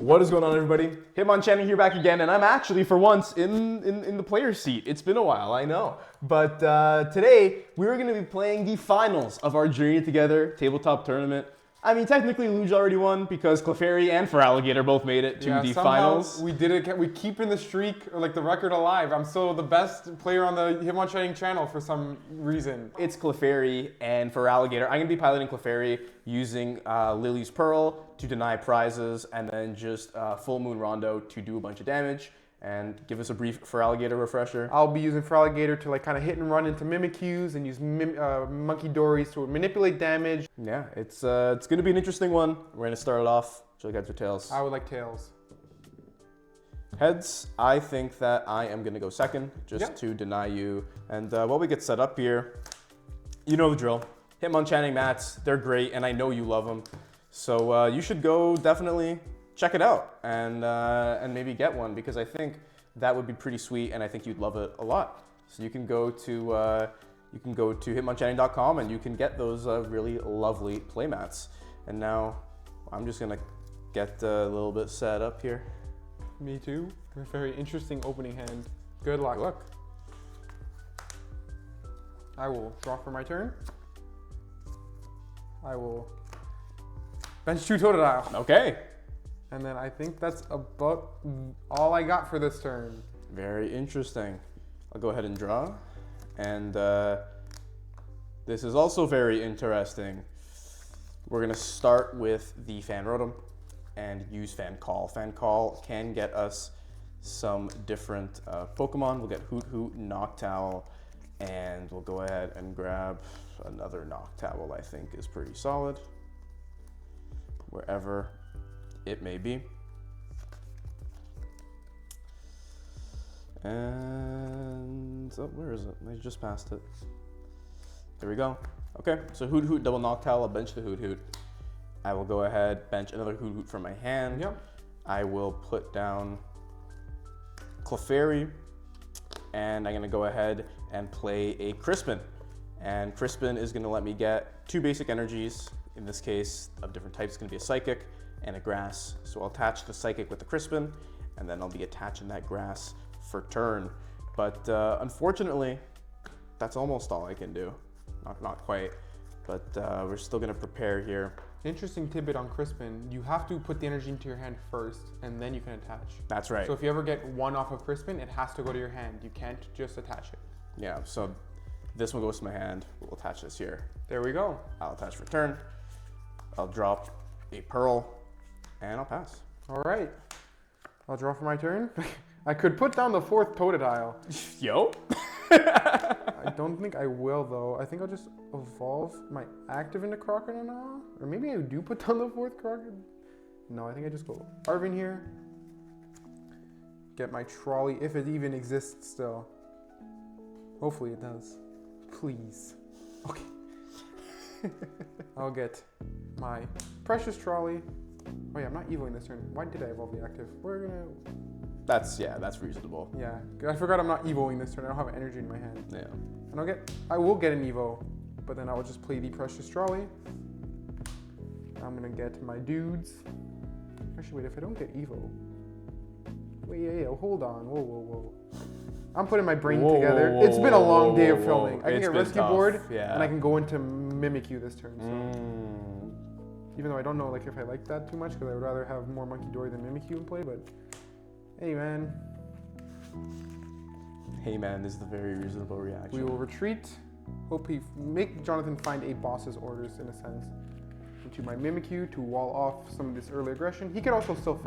What is going on, everybody? Hitmonchanting here back again, and I'm actually, for once, in the player's seat. It's been a while, I know. But today, we're going to be playing the finals of our Journey Together tabletop tournament. I mean, technically, Luge already won because Clefairy and Feraligatr both made it to the finals. We did it. We keeping the streak, or like the record alive. I'm still the best player on the Hitmonchanting channel for some reason. It's Clefairy and Feraligatr. I'm going to be piloting Clefairy using Lillie's Pearl to deny prizes, and then just Full Moon Rondo to do a bunch of damage. And give us a brief Feraligatr refresher. I'll be using Feraligatr to like kind of hit and run into Mimikyus and use Munkidoris to manipulate damage. Yeah, it's going to be an interesting one. We're going to start it off. Should we get to tails? I would like tails. Heads, I think that I am going to go second just to deny you. And while we get set up here, you know the drill. Hitmonchanting mats, they're great, and I know you love them. So you should go definitely check it out and maybe get one, because I think that would be pretty sweet, and I think you'd love it a lot. So you can go to hitmonchanting.com and you can get those really lovely playmats. And now I'm just gonna get a little bit set up here. Me too. A very interesting opening hand. Good luck. Good luck. I will draw for my turn. I will bench 2 Totodile. Okay. And then I think that's about all I got for this turn. Very interesting. I'll go ahead and draw. And this is also very interesting. We're gonna start with the Fan Rotom and use Fan Call. Fan Call can get us some different Pokemon. We'll get Hoot Hoot, Noctowl, and we'll go ahead and grab another Noctowl I think is pretty solid, wherever it may be. And oh, where is it? I just passed it. There we go. Okay, so Hoot Hoot, double Noctowl. I'll bench the Hoot Hoot. I will go ahead, bench another Hoot Hoot from my hand. Yep. I will put down Clefairy, and I'm gonna go ahead and play a Crispin. And Crispin is gonna let me get 2 basic energies, in this case of different types. It's gonna be a Psychic and a Grass. So I'll attach the Psychic with the Crispin, and then I'll be attaching that Grass for turn. But unfortunately, that's almost all I can do. Not quite, but we're still gonna prepare here. Interesting tidbit on Crispin. You have to put the energy into your hand first, and then you can attach. That's right. So if you ever get 1 off of Crispin, it has to go to your hand. You can't just attach it. Yeah, so this one goes to my hand. We'll attach this here. There we go. I'll attach for turn. I'll drop a Pearl, and I'll pass. All right. I'll draw for my turn. I could put down the 4th Totodile. Yo. I don't think I will, though. I think I'll just evolve my active into Croconaw. Or maybe I do put down the 4th Croconaw. No, I think I just go Arven here. Get my trolley, if it even exists still. Hopefully it does. Please. Okay. I'll get my Precious Trolley. Oh yeah, I'm not evoing this turn. Why did I evolve the active? We're gonna... That's reasonable. Yeah, I forgot I'm not evoing this turn. I don't have energy in my hand. Yeah. And I will get an evo, but then I will just play the Precious Trolley. I'm gonna get my dudes. Actually, wait, if I don't get evo. Wait, yeah, hold on. Whoa. I'm putting my brain together. It's been a long day of filming. I can get Rescue Board, and I can go into Mimikyu this turn. So. Even though I don't know like if I like that too much, because I would rather have more Munkidori than Mimikyu in play, but hey man. Hey man is the very reasonable reaction. We will retreat. Hope make Jonathan find a boss's orders, in a sense, into my Mimikyu to wall off some of this early aggression. He could also still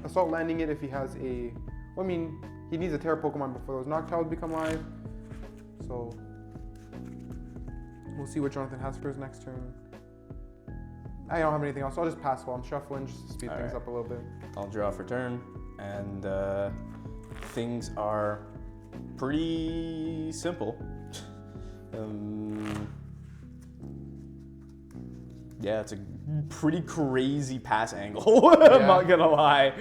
assault landing it if he has a... Well, I mean, he needs a Terra Pokemon before those Noctowls become live. So we'll see what Jonathan has for his next turn. I don't have anything else, so I'll just pass while I'm shuffling, just to speed things up a little bit. I'll draw for turn, and things are pretty simple. Yeah, it's a pretty crazy pass angle. I'm not gonna lie.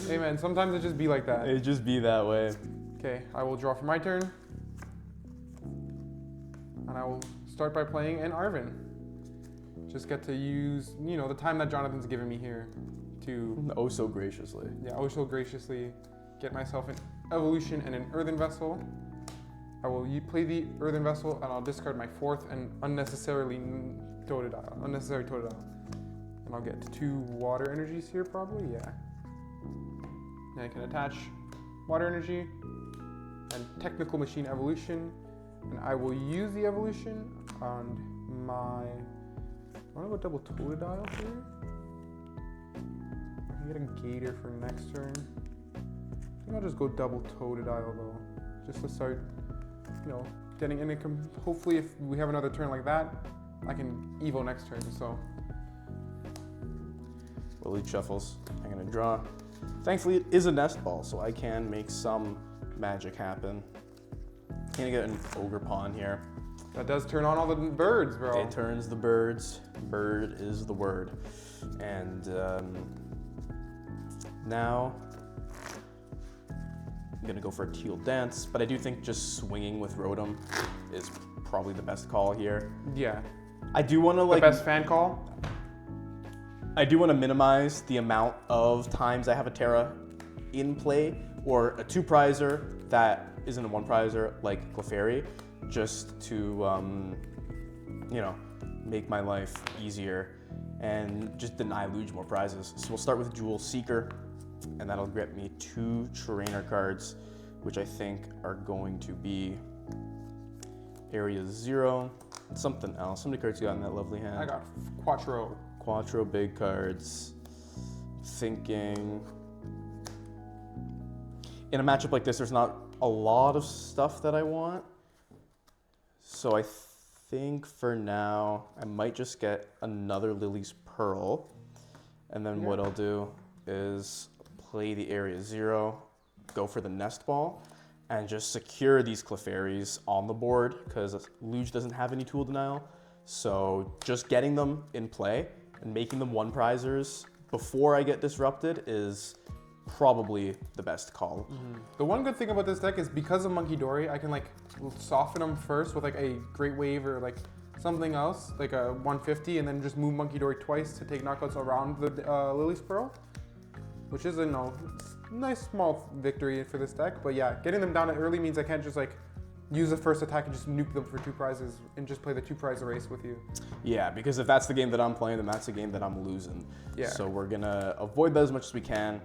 Hey man, sometimes it just be like that. It just be that way. Okay, I will draw for my turn. And I will start by playing an Arven. Just get to use, you know, the time that Jonathan's given me here to, Oh, so graciously. yeah, oh so graciously get myself an evolution and an Earthen Vessel. I will play the Earthen Vessel and I'll discard my 4th and unnecessary Totodile. And I'll get 2 Water Energies here probably, yeah. And I can attach Water Energy and Technical Machine Evolution. And I will use the evolution on my, I want to go double Totodile here. I can get a Gator for next turn. I think I'll just go double Totodile though, just to start, you know, getting in. Hopefully, if we have another turn like that, I can Evo next turn. So, Lillie shuffles. I'm gonna draw. Thankfully, it is a nest ball, so I can make some magic happen. Gonna get an Ogre Pawn here. that does turn on all the birds, bro. It turns the birds. Bird is the word. And now I'm gonna go for a Teal Dance, but I do think just swinging with Rotom is probably the best call here. Yeah. I do want to The best fan call. I do want to minimize the amount of times I have a Terra in play or a 2-prizer that isn't a 1-prizer like Clefairy, just to you know, make my life easier and just deny Luge more prizes. So we'll start with Jewel Seeker, and that'll get me 2 trainer cards, which I think are going to be Area 0 and something else. How many cards you got in that lovely hand? I got Quattro. Quattro big cards. Thinking in a matchup like this, there's not a lot of stuff that I want. So I think for now, I might just get another Lillie's Pearl. And then what I'll do is play the Area 0, go for the Nest Ball, and just secure these Clefairies on the board because Luge doesn't have any tool denial. So just getting them in play and making them 1-prizers before I get disrupted is probably the best call. The one good thing about this deck is because of Munkidori, I can like soften them first with like a Great Wave or like something else, like a 150, and then just move Munkidori twice to take knockouts around the Lillie's Pearl, which is a nice small victory for this deck. But yeah, getting them down early means I can't just like use the first attack and just nuke them for 2 prizes and just play the 2-prize race with you. Yeah, because if that's the game that I'm playing, then that's the game that I'm losing. Yeah. So we're gonna avoid that as much as we can.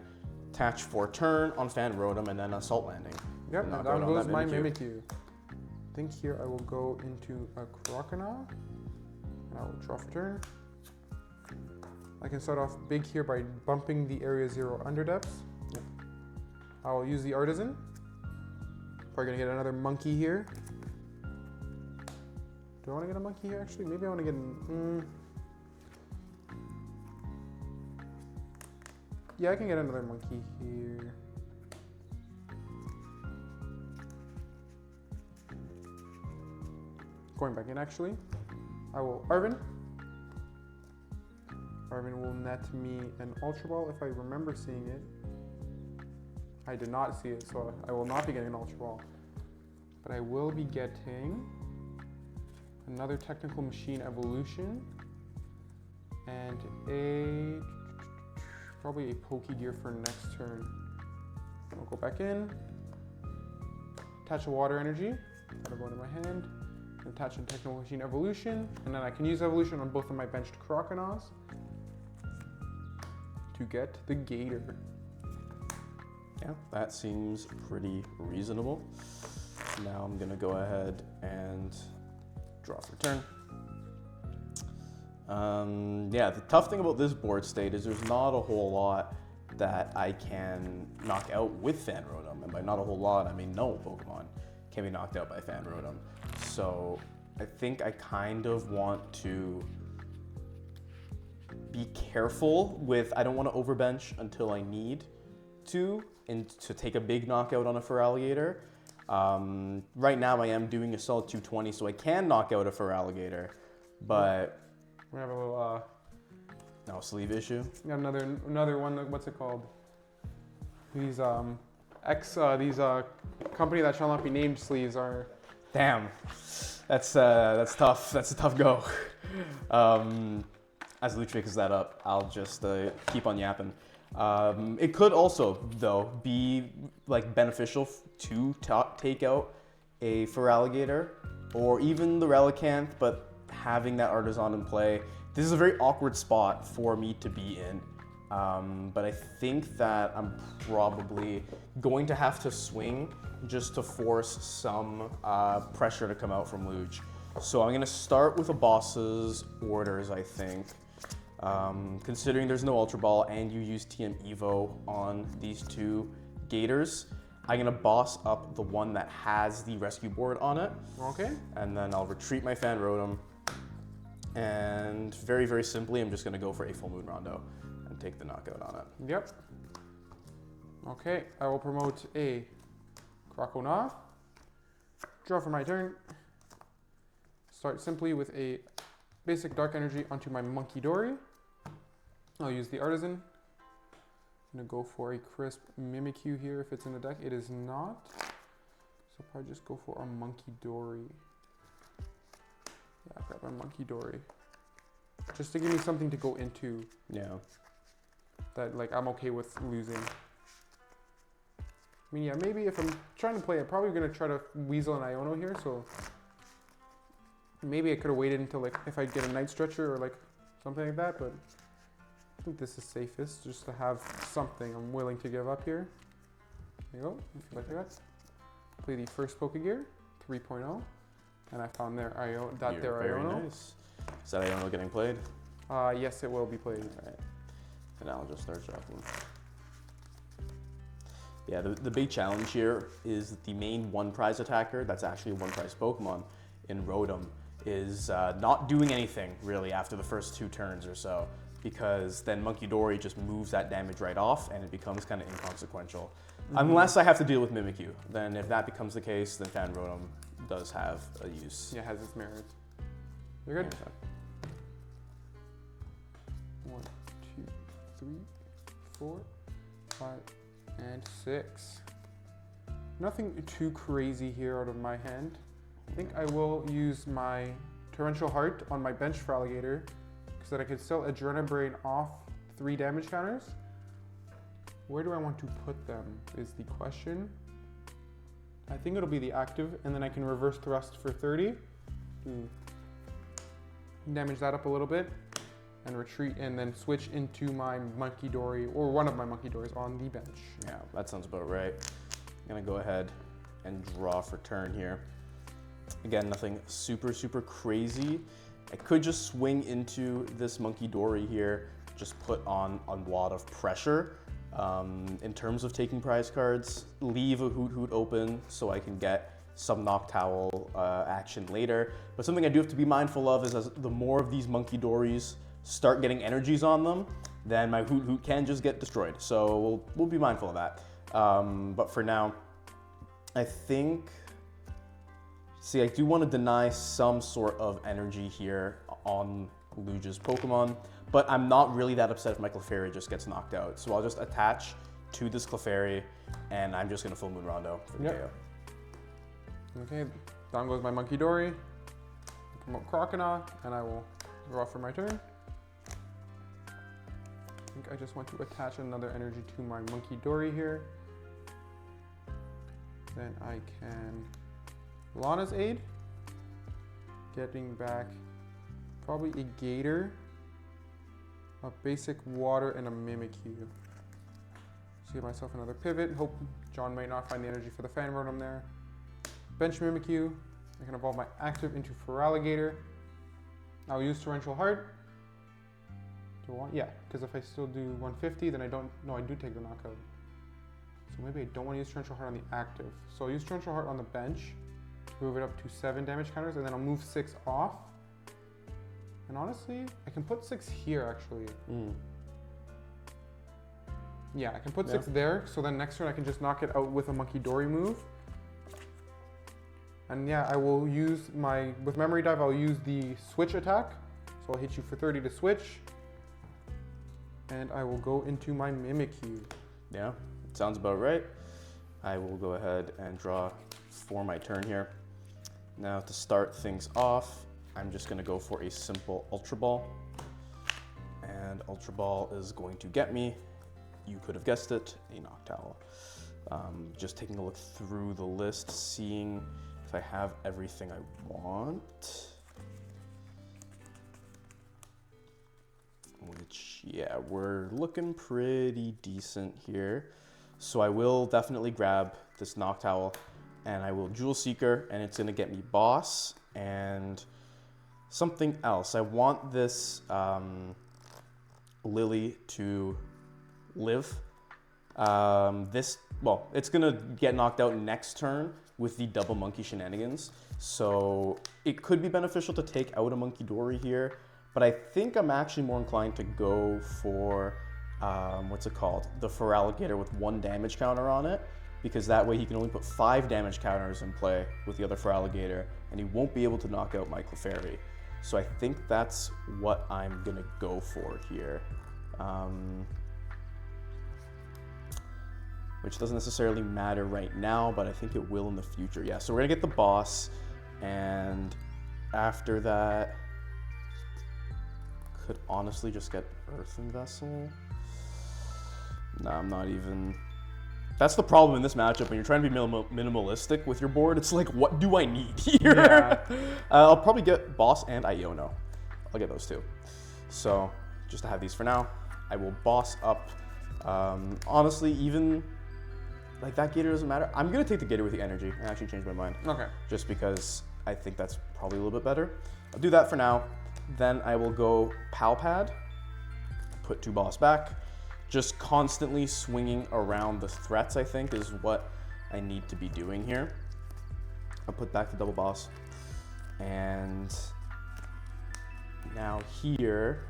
Attach for turn on Fan Rotom and then Assault Landing. Yep, and Knock down out on goes that my Mimikyu. Mimikyu. I think here I will go into a Croconaw, and I will draw for turn. I can start off big here by bumping the Area 0 Underdepths. Yep. I will use the Artazon. Probably gonna get another monkey here. Do I want to get a monkey here actually? Maybe I want to get yeah, I can get another monkey here. Going back in actually. I will Arven. Arven will net me an Ultra Ball if I remember seeing it. I did not see it, so I will not be getting an Ultra Ball. But I will be getting another Technical Machine Evolution and probably a Pokégear for next turn. I'll go back in, attach a Water Energy, that'll go into my hand, attach a Technical Machine Evolution, and then I can use Evolution on both of my benched Croconaws to get the Gator. Yeah, that seems pretty reasonable. Now I'm gonna go ahead and draw for turn. Yeah, the tough thing about this board state is there's not a whole lot that I can knock out with Fan Rotom, and by not a whole lot, I mean no Pokemon can be knocked out by Fan Rotom. So I think I kind of want to be careful with, I don't want to overbench until I need to, and to take a big knockout on a Feraligatr. Right now I am doing a solid 220, so I can knock out a Feraligatr, but We have a little no sleeve issue. we got another one. What's it called? These company that shall not be named sleeves are. Damn, that's tough. That's a tough go. As Luch picks that up, I'll just keep on yapping. It could also, though, be like beneficial to take out a Feraligatr or even the Relicanth, but having that Artazon in play, this is a very awkward spot for me to be in. But I think that I'm probably going to have to swing just to force some pressure to come out from Luge. So I'm gonna start with a boss's orders, I think. Considering there's no Ultra Ball and you use TM Evo on these two Gators, I'm gonna boss up the one that has the Rescue Board on it. Okay. And then I'll retreat my Fan Rotom. And very, very simply, I'm just gonna go for a Full Moon Rondo and take the knockout on it. Yep. Okay, I will promote a Croconaw. Draw for my turn. Start simply with a basic Dark Energy onto my Munkidori. I'll use the Artazon. I'm gonna go for a crisp Mimikyu here if it's in the deck. It is not. So I'll probably just go for a Munkidori. Yeah, grab my Munkidori. Just to give me something to go into. Yeah. That like I'm okay with losing. I mean, yeah, maybe if I'm trying to play, I'm probably gonna try to weasel an Iono here, so maybe I could have waited until like if I get a Night Stretcher or like something like that, but I think this is safest just to have something I'm willing to give up here. There you go, if you like that. Play the first Pokégear, 3.0, and I found their Iono. Very nice. Is that Iono getting played? Yes, it will be played. All right. And I'll just start drafting. Yeah, the big challenge here is that the main one prize attacker, that's actually a one prize Pokemon in Rotom, is not doing anything really after the first 2 turns or so, because then Munkidori just moves that damage right off and it becomes kind of inconsequential. Unless I have to deal with Mimikyu. Then if that becomes the case, then Fan Rotom does have a use. Yeah, it has its merits. You're good. Okay. 1, 2, 3, 4, 5, and 6. Nothing too crazy here out of my hand. I think I will use my Torrential Heart on my bench Feraligatr, because then I could still Adrenaline Brain off 3 damage counters. Where do I want to put them is the question. I think it'll be the active, and then I can reverse thrust for 30. Damage that up a little bit, and retreat, and then switch into my Munkidori, or one of my Munkidoris on the bench. Yeah, that sounds about right. I'm gonna go ahead and draw for turn here. Again, nothing super, super crazy. I could just swing into this Munkidori here, just put on a lot of pressure. In terms of taking prize cards, leave a Hoot Hoot open so I can get some Noctowl action later. But something I do have to be mindful of is as the more of these Munkidoris start getting energies on them, then my Hoot Hoot can just get destroyed. So we'll be mindful of that. But for now, I think, see, I do want to deny some sort of energy here on Luge's Pokemon, but I'm not really that upset if my Clefairy just gets knocked out. So I'll just attach to this Clefairy, and I'm just gonna Full Moon Rondo for the KO. Okay, down goes my Munkidori. Promote Croconaw, and I will draw for my turn. I think I just want to attach another energy to my Munkidori here. Then I can Lana's Aid, getting back probably a Gator, a basic Water, and a Mimikyu. Give myself another pivot. Hope John might not find the energy for the Fan Rotom there. Bench Mimikyu. I can evolve my active into Feraligatr. I'll use Torrential Heart. Do I want? Yeah, because if I still do 150, then I don't. No, I do take the knockout. So maybe I don't want to use Torrential Heart on the active. So I'll use Torrential Heart on the bench, move it up to 7 damage counters, and then I'll move 6 off. And honestly, I can put 6 here actually. Yeah, I can put 6 there, so then next turn I can just knock it out with a Munkidori move. And yeah, I will use my, with Memory Dive, I'll use the switch attack. So I'll hit you for 30 to switch. And I will go into my Mimikyu. Yeah, sounds about right. I will go ahead and draw for my turn here. Now to start things off, I'm just gonna go for a simple Ultra Ball. And Ultra Ball is going to get me you could have guessed it, a Noctowl. Just taking a look through the list, seeing if I have everything I want. Which, yeah, we're looking pretty decent here. So I will definitely grab this Noctowl, and I will Jewel Seeker, and it's gonna get me Boss and something else. I want this Lillie to live. Well, it's gonna get knocked out next turn with the double monkey shenanigans. So it could be beneficial to take out a Munkidori here, but I think I'm actually more inclined to go for, what's it called? The Feraligatr with 1 damage counter on it, because that way he can only put 5 damage counters in play with the other Feraligatr, and he won't be able to knock out my Clefairy. So I think that's what I'm gonna go for here. Which doesn't necessarily matter right now, but I think it will in the future. Yeah, so we're gonna get the boss, and after that, could honestly just get Earthen Vessel. No, I'm not even. That's the problem in this matchup. When you're trying to be minimalistic with your board, it's like, what do I need here? Yeah. I'll probably get boss and Iono. I'll get those two. So just to have these for now, I will boss up. Honestly, even like that Gator doesn't matter. I'm gonna take the Gator with the energy. I actually changed my mind. Okay. Just because I think that's probably a little bit better. I'll do that for now. Then I will go PAL Pad, put 2 boss back. Just constantly swinging around the threats, I think, is what I need to be doing here. I'll put back the double boss. And now here,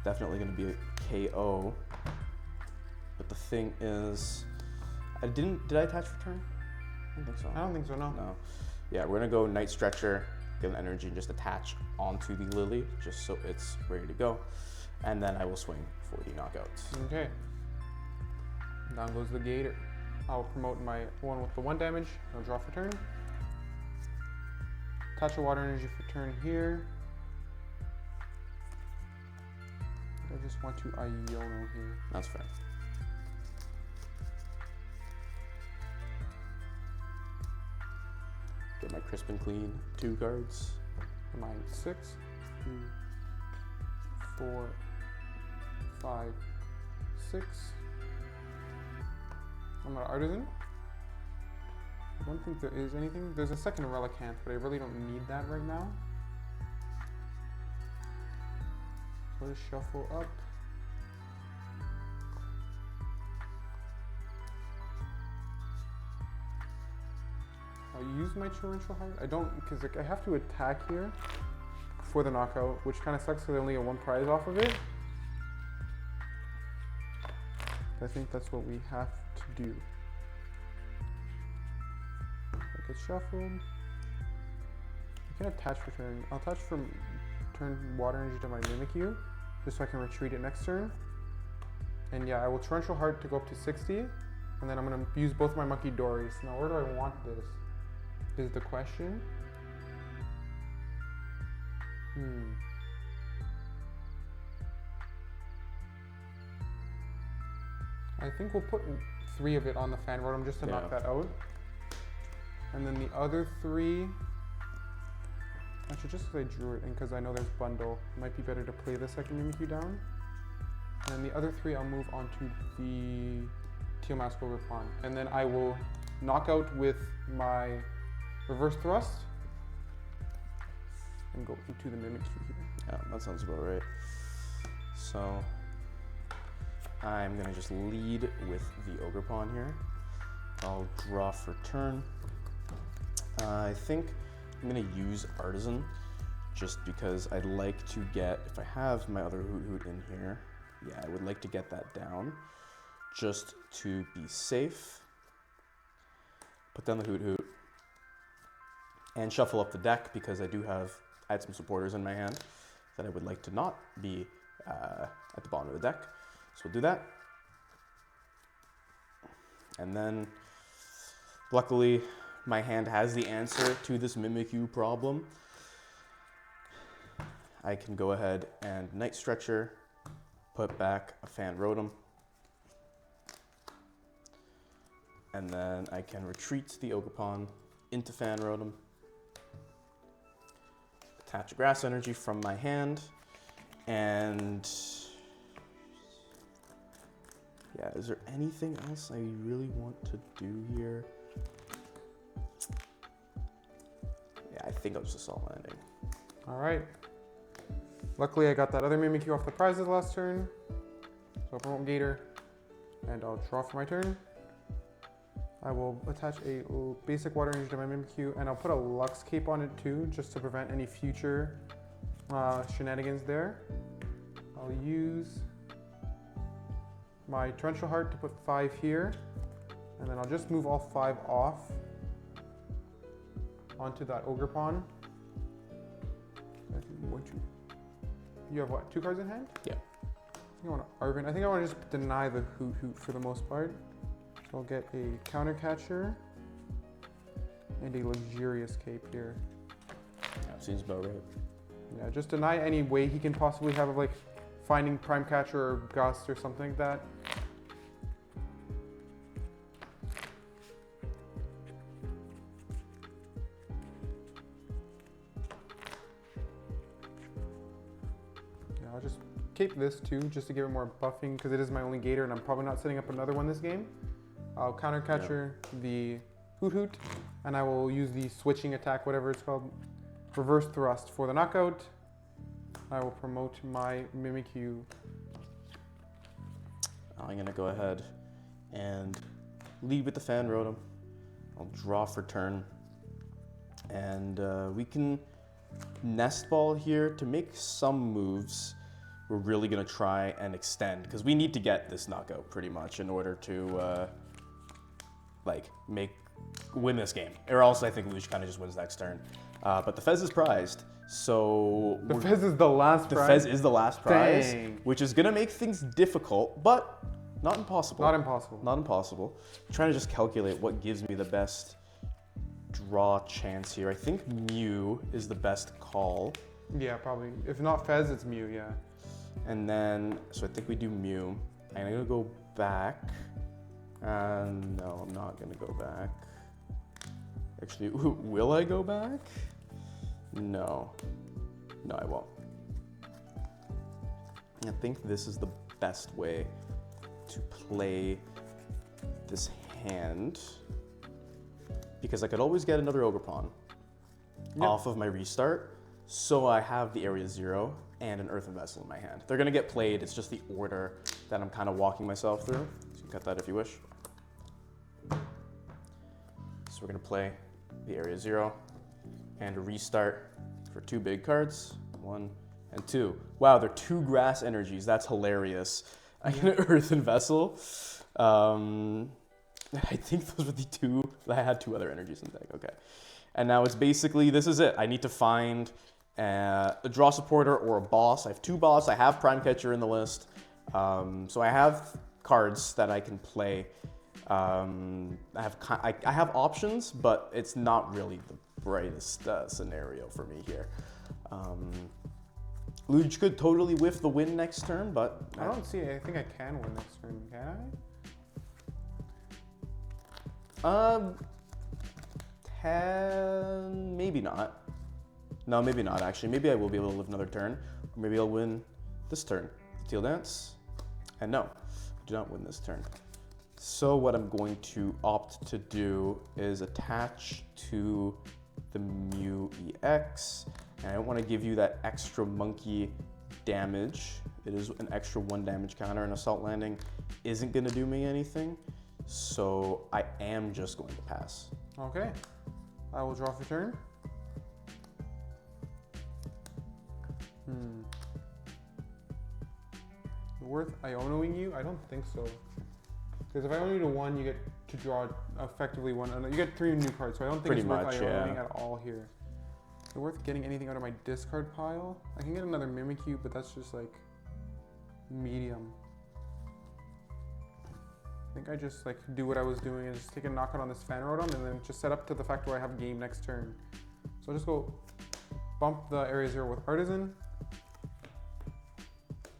definitely gonna be a KO. But the thing is, did I attach for turn? I don't think so. I don't think so, no. No. Yeah, we're gonna go Night Stretcher, get an energy, and just attach onto the Lillie, just so it's ready to go. And then I will swing for the knockouts. Okay. Down goes the Gator. I'll promote my one with the 1 damage. I'll draw for turn. Attach a Water Energy for turn here. I just want to Iono here. That's fair. Get my Crispin clean 2 cards. My 6, 2, 4, 5, 6. I'm gonna Artazon. I don't think there is anything. There's a second Relicanth, but I really don't need that right now. So let's shuffle up. I'll use my Torrential Heart. I don't, because like, I have to attack here for the knockout, which kind of sucks because I only get 1 prize off of it. I think that's what we have to do. Like it's shuffled. I can attach for turn. I'll attach from turn Water Energy to my Mimikyu, just so I can retreat it next turn. And yeah, I will Torrential Heart to go up to 60, and then I'm gonna use both my Munkidoris. Now where do I want this? Is the question. I think we'll put 3 of it on the fan rotom just to knock that out. And then the other 3, actually just because I drew it and because I know there's bundle, it might be better to play the second Mimikyu down. And then the other 3 I'll move on to the Teal Mask Ogre Pawn. And then I will knock out with my Reverse Thrust and go into the Mimikyu here. Yeah, that sounds about right. So I'm gonna just lead with the Ogre Pawn here. I'll draw for turn. I think I'm gonna use Artazon just because I'd like to get, if I have my other Hoot in here, yeah, I would like to get that down just to be safe. Put down the Hoot and shuffle up the deck because I had some supporters in my hand that I would like to not be at the bottom of the deck. So we'll do that. And then, luckily, my hand has the answer to this Mimikyu problem. I can go ahead and Night Stretcher, put back a Fan Rotom, and then I can retreat the Ogerpon into Fan Rotom, attach Grass Energy from my hand, and yeah, is there anything else I really want to do here? Yeah, I think I'll just Assault Landing. All right. Luckily, I got that other Mimikyu off the prizes last turn. So I'll promote Gator, and I'll draw for my turn. I will attach a basic Water Energy to my Mimikyu, and I'll put a Lux Cape on it too, just to prevent any future shenanigans there. I'll use my Torrential Heart to put 5 here, and then I'll just move all 5 off onto that Ogerpon. You have what, 2 cards in hand? Yeah. I want to Arven. I think I want to just deny the Hoot for the most part. So I'll get a Counter Catcher and a Luxurious Cape here. That seems about right. Yeah, just deny any way he can possibly have of like finding Prime Catcher or Gust or something like that. I'll just cape this too, just to give it more buffing, because it is my only Gator, and I'm probably not setting up another one this game. I'll Counter Catcher the Hoot, and I will use the switching attack, whatever it's called, Reverse Thrust for the knockout. I will promote my Mimikyu. I'm gonna go ahead and lead with the Fan Rotom. I'll draw for turn, and we can Nest Ball here to make some moves. We're really gonna try and extend, because we need to get this knockout pretty much in order to win this game. Or else I think Luge kind of just wins next turn. But the Fez is prized, so the Fez is the last prize. The Fez is the last prize, Dang. which is gonna make things difficult, but not impossible. Not impossible. Not impossible. I'm trying to just calculate what gives me the best draw chance here. I think Mew is the best call. Yeah, probably. If not Fez, it's Mew, yeah. And then, so I think we do Mew. I'm gonna go back. No, I'm not gonna go back. Actually, will I go back? No. No, I won't. I think this is the best way to play this hand, because I could always get another Ogerpon off of my restart, so I have the Area 0 and an Earthen Vessel in my hand. They're gonna get played, it's just the order that I'm kind of walking myself through. So you can cut that if you wish. So we're gonna play the Area 0 and a restart for 2 big cards, 1 and 2. Wow, they're 2 grass energies, that's hilarious. I get an Earthen Vessel. I think those were the 2, I had 2 other energies in the deck, okay. And now it's basically, this is it. I need to find a draw supporter or a boss. I have 2 boss, I have Prime Catcher in the list. So I have cards that I can play. I have options, but it's not really the brightest scenario for me here. Luge could totally whiff the win next turn, but I don't see it. I think I can win next turn, can I? Maybe not. No, maybe not actually. Maybe I will be able to live another turn, or maybe I'll win this turn. Teal Dance, and no, I do not win this turn. So what I'm going to opt to do is attach to the Mew EX, and I don't want to give you that extra monkey damage. It is an extra 1 damage counter, and Assault Landing isn't going to do me anything, so I am just going to pass. Okay, I will draw for turn. Worth Ionoing you? I don't think so. Because if I Iono you to 1, you get to draw effectively 1. You get 3 new cards, so I don't think it's worth Ionoing at all here. Is it worth getting anything out of my discard pile? I can get another Mimikyu, but that's just like medium. I think I just like do what I was doing and just take a knockout on this Fan Rotom and then just set up to the fact where I have game next turn. So I'll just go bump the Area 0 with Artazon,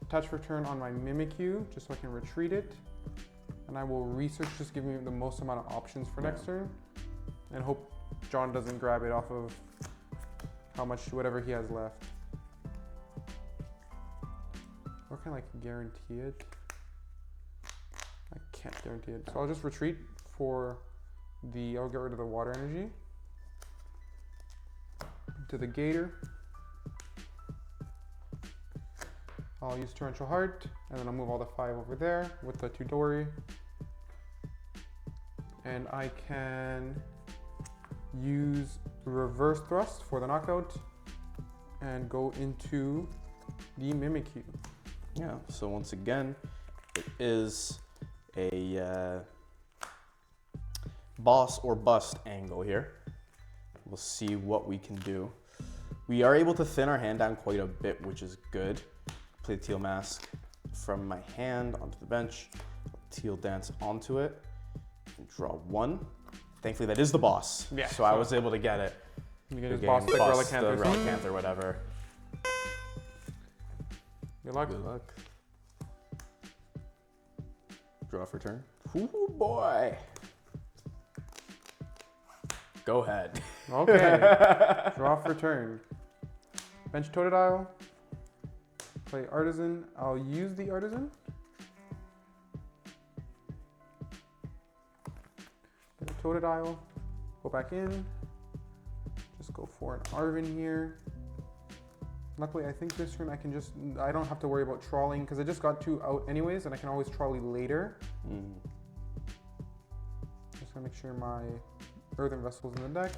attach return on my Mimikyu just so I can retreat it. And I will research, just give me the most amount of options for next turn. And hope John doesn't grab it off of how much, whatever he has left. Or can I like guarantee it? I can't guarantee it. So I'll just retreat for the, I'll get rid of the Water Energy. To the Gator. I'll use Torrential Heart, and then I'll move all the 5 over there with the Tudori. And I can use Reverse Thrust for the knockout and go into the Mimikyu. Yeah, so once again, it is a boss or bust angle here. We'll see what we can do. We are able to thin our hand down quite a bit, which is good. Play the Teal Mask from my hand onto the bench. Teal Dance onto it. And draw 1. Thankfully, that is the boss. Yeah. So I was able to get it. You can just boss the Relicanth or whatever. Good luck. Good luck. Draw for turn. Ooh, boy. Go ahead. Okay. Draw for turn. Bench Totodile. Play Artazon. I'll use the Artazon. Get a Totodile. Go back in. Just go for an Arven here. Luckily, I think this turn I can just, I don't have to worry about trawling because I just got 2 out anyways and I can always trolley later. Just gonna make sure my Earthen Vessel's in the deck.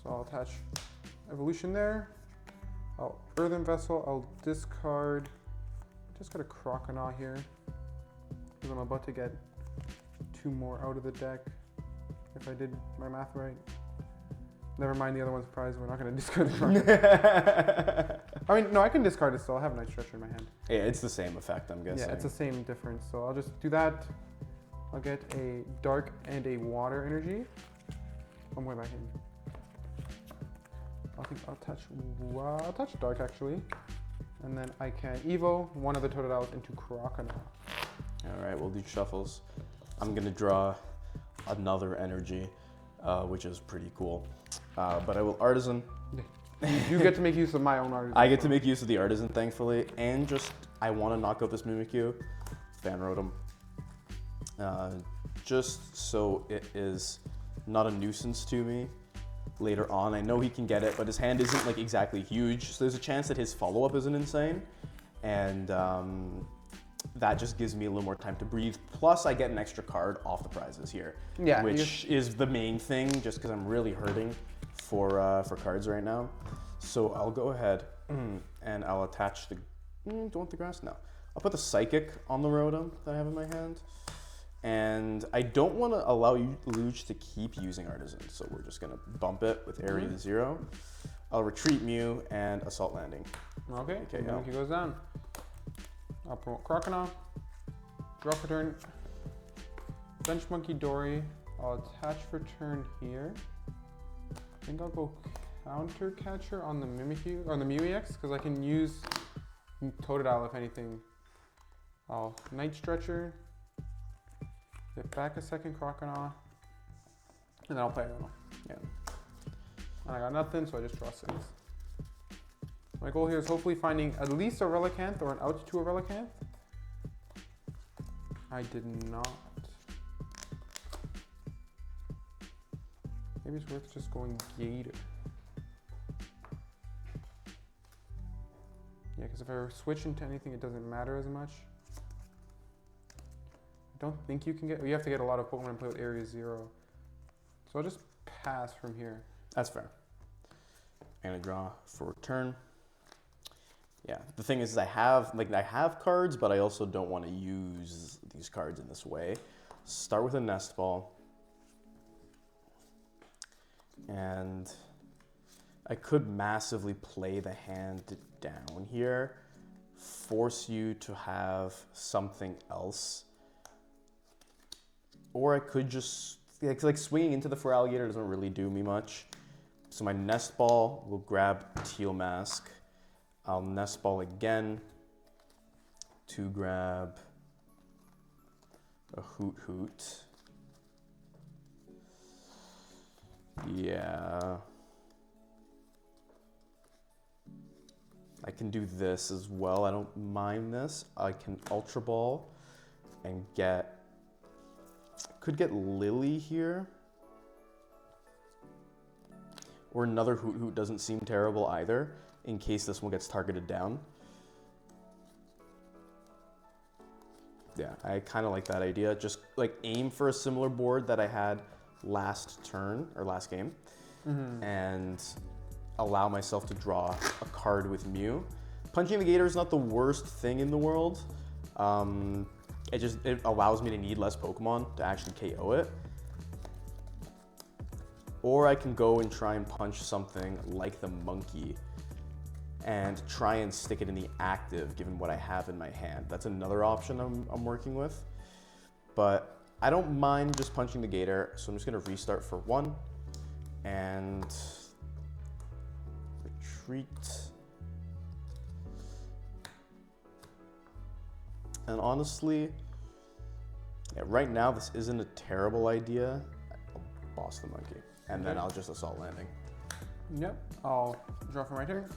So I'll attach Evolution there. I'll Earthen Vessel, I'll discard, just got a Croconaw here. Because I'm about to get 2 more out of the deck, if I did my math right. Never mind, the other one's prize, we're not gonna discard the Croconaw. I mean, no, I can discard it still, I have a Night Stretcher in my hand. Yeah, it's the same effect, I'm guessing. Yeah, it's the same difference, so I'll just do that. I'll get a Dark and a Water Energy. I'm going back in. I think I'll touch Dark actually. And then I can Evo one of the Totodiles into Croconaw. All right, we'll do shuffles. I'm gonna draw another energy, which is pretty cool. But I will Artazon. You get to make use of my own Artazon. I get to make use of the Artazon, thankfully, and just, I wanna knock out this Mimikyu. Fan Rotom. Just so it is not a nuisance to me later on. I know he can get it, but his hand isn't like exactly huge, so there's a chance that his follow-up isn't insane, and that just gives me a little more time to breathe. Plus, I get an extra card off the prizes here, which is the main thing, just because I'm really hurting for cards right now. So I'll go ahead and I'll attach the, don't want the grass? No. I'll put the Psychic on the Rotom that I have in my hand. And I don't want to allow Luge to keep using Artazon, so we're just going to bump it with Area to 0. I'll retreat Mew and Assault Landing. Okay, Mimikyu goes down. I'll promote Croconaw. Draw for turn. Bench Munkidori. I'll attach for turn here. I think I'll go Counter Catcher on the Mimikyu, or on the Mew EX, because I can use Totodile if anything. I'll Night Stretcher. Get back a second Croconaw, and then I'll play Iono. Yeah. And I got nothing, so I just draw 6. My goal here is hopefully finding at least a Relicanth or an out to a Relicanth. I did not. Maybe it's worth just going Gator. Yeah, because if I switch into anything, it doesn't matter as much. Don't think you can get, you have to get a lot of Pokemon and play with Area 0. So I'll just pass from here. That's fair. I'm gonna draw for turn. Yeah, the thing is I have cards, but I also don't want to use these cards in this way. Start with a Nest Ball. And I could massively play the hand down here, force you to have something else. Or I could just, like swinging into the Feraligatr doesn't really do me much. So my Nest Ball will grab Teal Mask. I'll Nest Ball again. to grab a Hoot. Yeah. I can do this as well. I don't mind this. I can Ultra Ball and could get Lillie here. Or another Hoot doesn't seem terrible either, in case this one gets targeted down. Yeah, I kind of like that idea. Just like aim for a similar board that I had last turn, or last game, and allow myself to draw a card with Mew. Punching the Gator is not the worst thing in the world. It allows me to need less Pokemon to actually KO it. Or I can go and try and punch something like the Monkey and try and stick it in the active given what I have in my hand. That's another option I'm working with. But I don't mind just punching the Gator, so I'm just gonna restart for 1 and retreat. And honestly, yeah, right now this isn't a terrible idea. I'll boss the Monkey, and then I'll just Assault Landing. Yep, I'll draw for my turn.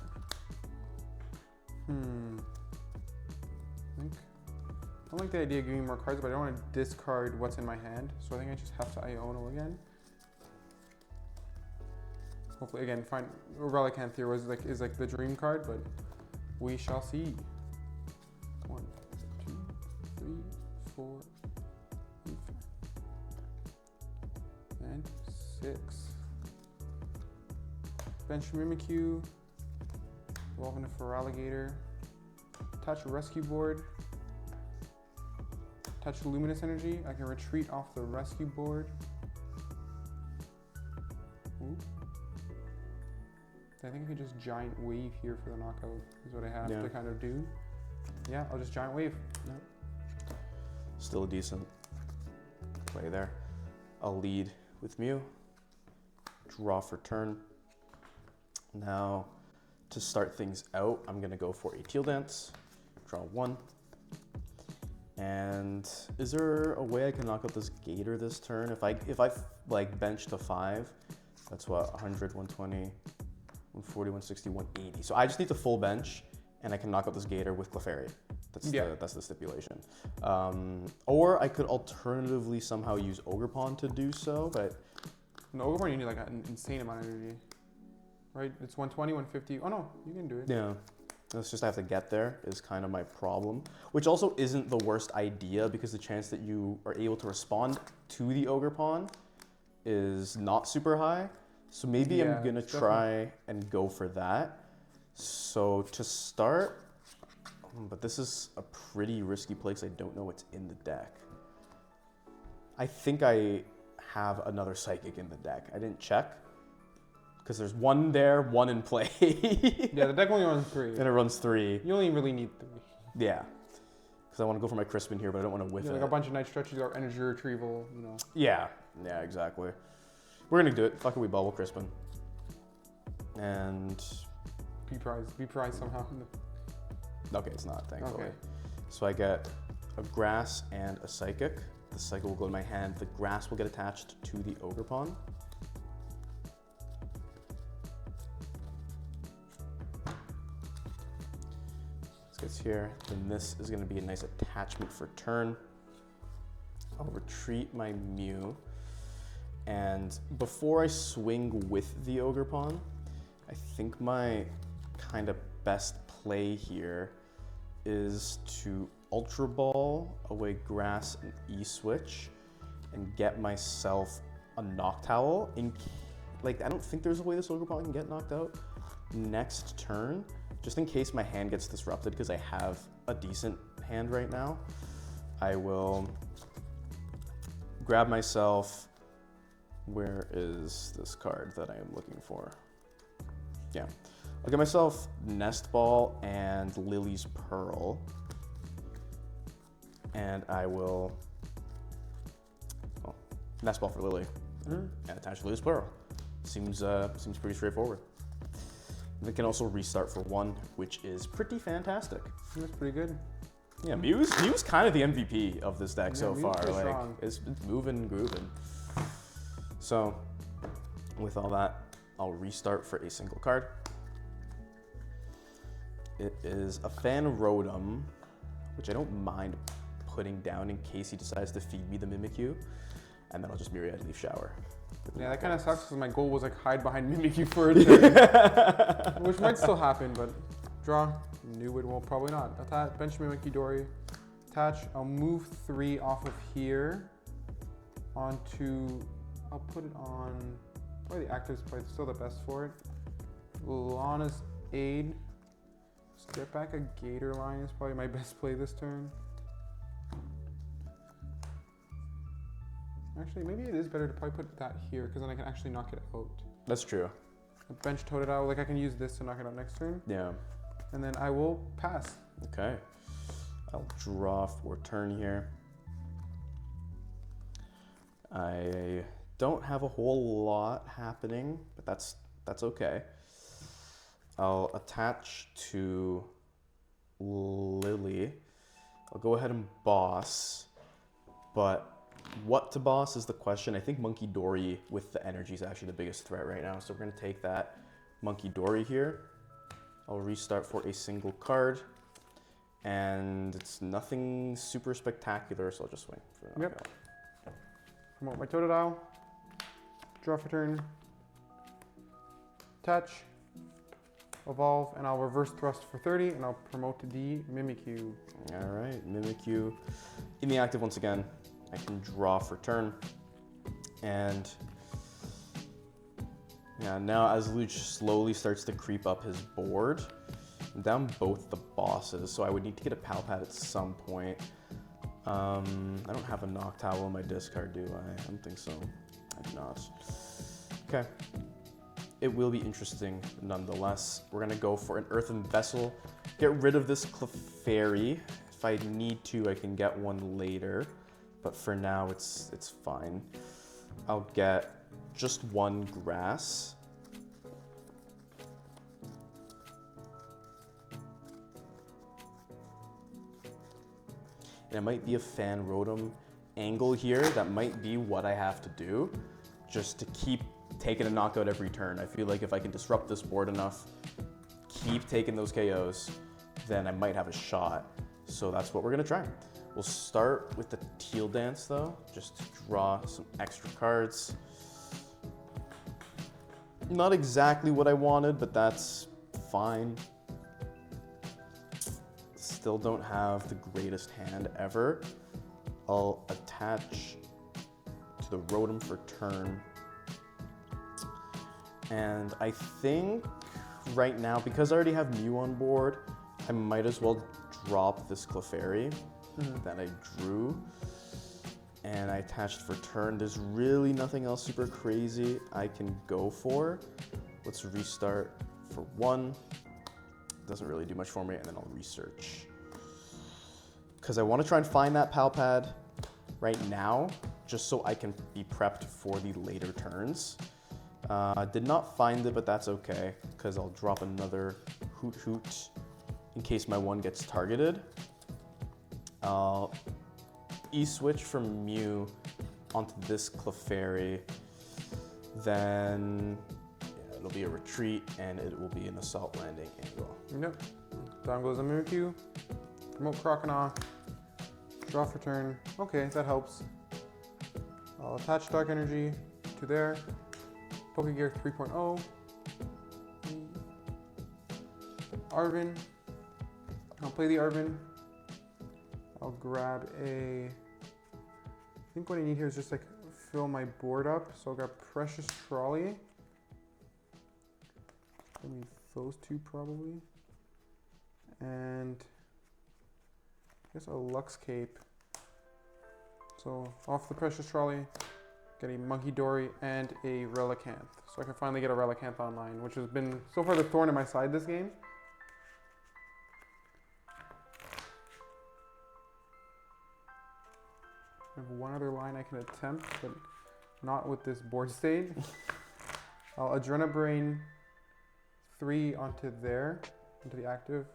I like the idea of giving me more cards, but I don't want to discard what's in my hand. So I think I just have to Iono again. Hopefully, again, find Relicanth here is like the dream card, but we shall see. 1, 2, 3, 4, 5, and 6. Bench Mimikyu. Evolve into Feraligatr. Touch Rescue Board. Touch Luminous Energy. I can retreat off the Rescue Board. Ooh. I think I can just Giant Wave here for the knockout, is what I have to kind of do. Yeah, I'll just Giant Wave. Yep. Still a decent play there. I'll lead with Mew. Draw for turn. Now, to start things out, I'm gonna go for a Teal Dance. Draw 1. And is there a way I can knock out this Gator this turn? If I like bench to 5, that's what, 100, 120, 140, 160, 180. So I just need to full bench, and I can knock out this Gator with Clefairy. That's the stipulation. Or I could alternatively somehow use Ogerpon to do so, but no, Ogerpon you need like an insane amount of energy, right? It's 120, 150. Oh no, you can do it. Yeah. It's just I have to get there is kind of my problem, which also isn't the worst idea because the chance that you are able to respond to the Ogerpon is not super high. So maybe I'm gonna try and go for that. So to start, but this is a pretty risky play because I don't know what's in the deck. I think I have another Psychic in the deck. I didn't check. Because there's 1 there, 1 in play. Yeah, the deck only runs 3. And it runs 3. You only really need 3. Yeah. Because I want to go for my Crispin here, but I don't want to whiff it. Like a bunch of Night Stretches or Energy Retrieval, you know. Yeah. Yeah, exactly. We're going to do it. Fuck it, we bubble Crispin. And... Be prized somehow. Okay, it's not, thankfully. Okay. So I get a Grass and a Psychic. The Psychic will go in my hand. The Grass will get attached to the Ogerpon. Gets here, then this is going to be a nice attachment for turn. I'll retreat my Mew, and before I swing with the Ogerpon, I think my kind of best play here is to Ultra Ball away Grass and E-Switch and get myself a Noctowl. I don't think there's a way this Ogerpon can get knocked out next turn. Just in case my hand gets disrupted, because I have a decent hand right now, I will grab myself, where is this card that I am looking for? Yeah, I'll get myself Nest Ball and Lillie's Pearl, and I will, Nest Ball for Lillie, and attach Lillie's Pearl. Seems pretty straightforward. It can also restart for 1, which is pretty fantastic. That's pretty good. Yeah, Mew's kind of the MVP of this deck so Mew's far. pretty Like, strong. it's moving and grooving. So, with all that, I'll restart for a single card. It is a Rotom, which I don't mind putting down in case he decides to feed me the Mimikyu, and then I'll just Myriad Leaf Shower. Yeah, that kind of sucks because my goal was like hide behind Mimikyu for a turn, which might still happen, but draw. Knew it will probably not. Attach, bench Munkidori, attach. I'll move 3 off of here onto. I'll put it on. Probably the active's probably still the best for it. Lana's Aid. Just get back a Gator line is probably my best play this turn. Actually, maybe it is better to probably put that here because then I can actually knock it out. That's true. Bench Totodile, like I can use this to knock it out next turn. Yeah. And then I will pass. Okay. I'll draw for turn here. I don't have a whole lot happening, but that's okay. I'll attach to Lillie. I'll go ahead and boss, but what to boss is the question. I think Munkidori with the energy is actually the biggest threat right now, so we're gonna take that Munkidori here. I'll restart for a single card, and it's nothing super spectacular, so I'll just swing for that. Yep. Promote my Totodile. Draw for turn. Attach. Evolve, and I'll reverse thrust for 30, and I'll promote the Mimikyu. All right, Mimikyu in the active once again. I can draw for turn, and yeah, now as Luch slowly starts to creep up his board, I'm down both the bosses, so I would need to get a PAL pad at some point. I don't have a Noctowl in my discard, do I? I don't think so. I do not. Okay. It will be interesting nonetheless. We're gonna go for an Earthen Vessel. Get rid of this Clefairy. If I need to, I can get one later, but for now it's fine. I'll get just one grass. And it might be a Rotom angle here. That might be what I have to do just to keep taking a knockout every turn. I feel like if I can disrupt this board enough, keep taking those KOs, then I might have a shot. So that's what we're gonna try. We'll start with the Teal Dance though, just to draw some extra cards. Not exactly what I wanted, but that's fine. Still don't have the greatest hand ever. I'll attach to the Rotom for turn. And I think right now, because I already have Mew on board, I might as well drop this Clefairy that I drew. And I attached for turn. There's really nothing else super crazy I can go for. Let's restart for 1. Doesn't really do much for me, and then I'll research. Because I want to try and find that PAL pad right now, just so I can be prepped for the later turns. Did not find it, but that's okay, because I'll drop another Hoot in case my one gets targeted. I'll E-switch from Mew onto this Clefairy. Then yeah, it'll be a retreat, and it will be an assault landing angle. Yep. Down goes the Mimikyu. Promote Croconaw. Draw for turn. Okay, that helps. I'll attach Dark Energy to there. Pokégear 3.0. Arven. I'll play the Arven. I'll grab a... I think what I need here is just like fill my board up. So I'll grab Precious Trolley. I need those two probably. And I guess a Lux Cape. So off the Precious Trolley, get a Munkidori and a Relicanth. So I can finally get a Relicanth online, which has been so far the thorn in my side this game. I have one other line I can attempt, but not with this board state. I'll Adrenabrain 3 onto there, into the active.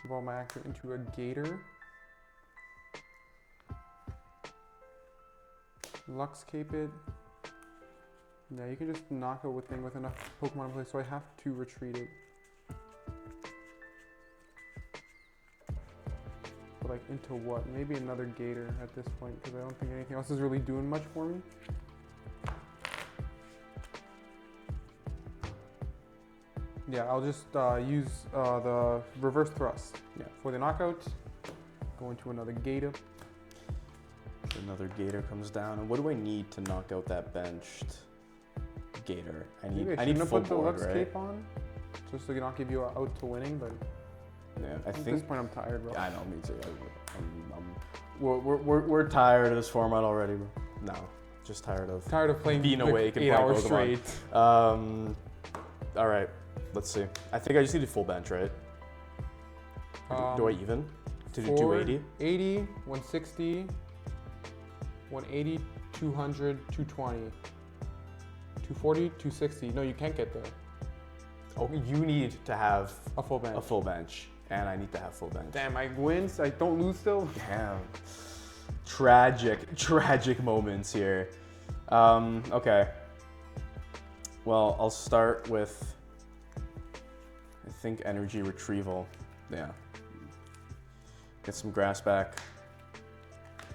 evolve my active into a Gator. Luxcape it. Yeah, you can just knock out with thing with enough Pokemon in play, so I have to retreat it. But like into what? Maybe another Gator at this point, because I don't think anything else is really doing much for me. Yeah, I'll just use the reverse thrust for the knockout. Go into another Gator. Another Gator comes down, and what do I need to knock out that benched Gator? I need full put the board, Lux right? Cape on, just to not give you out to winning. But yeah, at this point I'm tired, bro. I know, me too. We're tired of this format already, bro. No, just tired of playing being like awake and 8 playing hours Pokemon. straight. All right, let's see. I think I just need a full bench, right? Do I even to do 280? 80, 160. 180, 200, 220, 240, 260. No, you can't get there. Oh, you need to have a full bench. A full bench, and I need to have full bench. Damn, I win. I don't lose still. Damn. Tragic moments here. Okay. Well, I'll start with, I think, energy retrieval. Yeah. Get some grass back.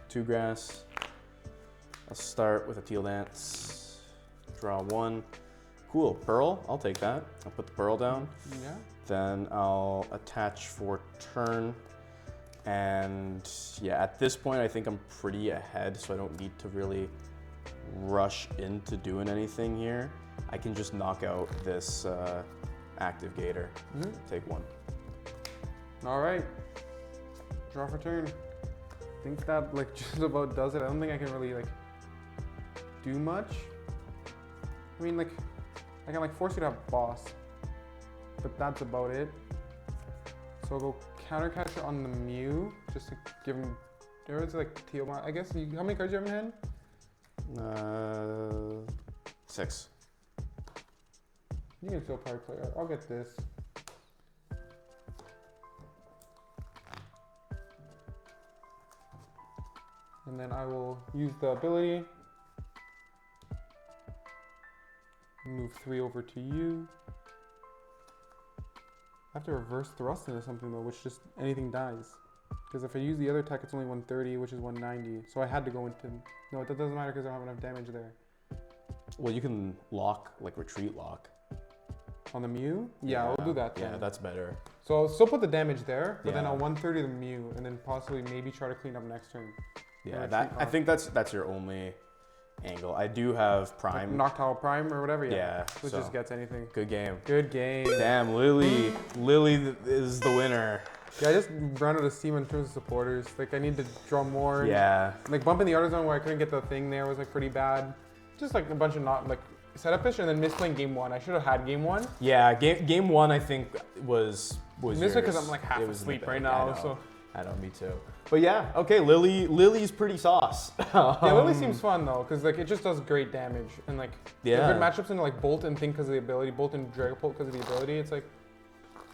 2 grass. I'll start with a Teal Dance, draw 1. Cool, Pearl, I'll take that. I'll put the Pearl down. Yeah. Then I'll attach for turn. And yeah, at this point, I think I'm pretty ahead, so I don't need to really rush into doing anything here. I can just knock out this active Gator. Take 1. All right, draw for turn. I think that like just about does it. I don't think I can really like do much. I mean, like, I can like force you to have boss, but that's about it. So I'll go counter catcher on the Mew, just to give him, everyone's like Teal, I guess. How many cards do you have in hand? 6. You can still probably play. I'll get this. And then I will use the ability. Move 3 over to you. I have to reverse thrust into something though, which just anything dies. Because if I use the other tech, it's only 130, which is 190. So I had to go into, no, that doesn't matter because I don't have enough damage there. Well, you can lock, like retreat lock. On the Mew? Yeah, I'll do that then. Yeah, that's better. So I'll still put the damage there, but then Yeah. I'll 130 the Mew, and then possibly maybe try to clean up next turn. Yeah, I think that's your only angle. I do have Prime. Like Noctowl Prime or whatever, Yeah, Which just gets anything. Good game. Good game. Damn, Lillie is the winner. Yeah, I just ran out of steam in terms of supporters. Like I need to draw more. Yeah. Like bumping the Artazon where I couldn't get the thing there was like pretty bad. Just like a bunch of not like setup ish, and then misplaying game 1. I should have had game 1. Yeah, game 1 I think was missed it because I'm like half asleep right now. So I know, me too. But yeah, okay, Lillie's pretty sauce. yeah, Lillie seems fun though, because like it just does great damage, and like Yeah. good matchups into like Bolt and Thing because of the ability, Bolt and Dragapult because of the ability. It's like,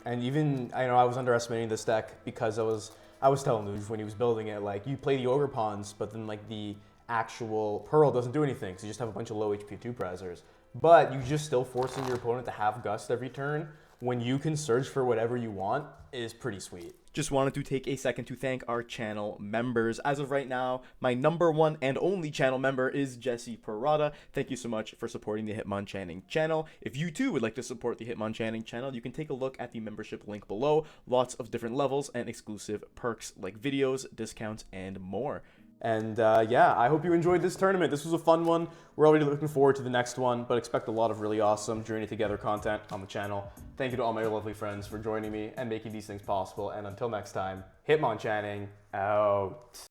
And even, I know I was underestimating this deck because I was telling Luge when he was building it, like you play the Ogre Pawns, but then like the actual Pearl doesn't do anything, so you just have a bunch of low HP 2-Pressers. But you just still forcing your opponent to have Gust every turn when you can search for whatever you want is pretty sweet. Just wanted to take a second to thank our channel members. As of right now, my #1 and only channel member is Jesse Parada. Thank you so much for supporting the Hitmonchanting channel. If you too would like to support the Hitmonchanting channel, you can take a look at the membership link below. Lots of different levels and exclusive perks like videos, discounts, and more. And yeah, I hope you enjoyed this tournament. This was a fun one. We're already looking forward to the next one, but expect a lot of really awesome Journey Together content on the channel. Thank you to all my lovely friends for joining me and making these things possible. And until next time, Hitmonchanting out.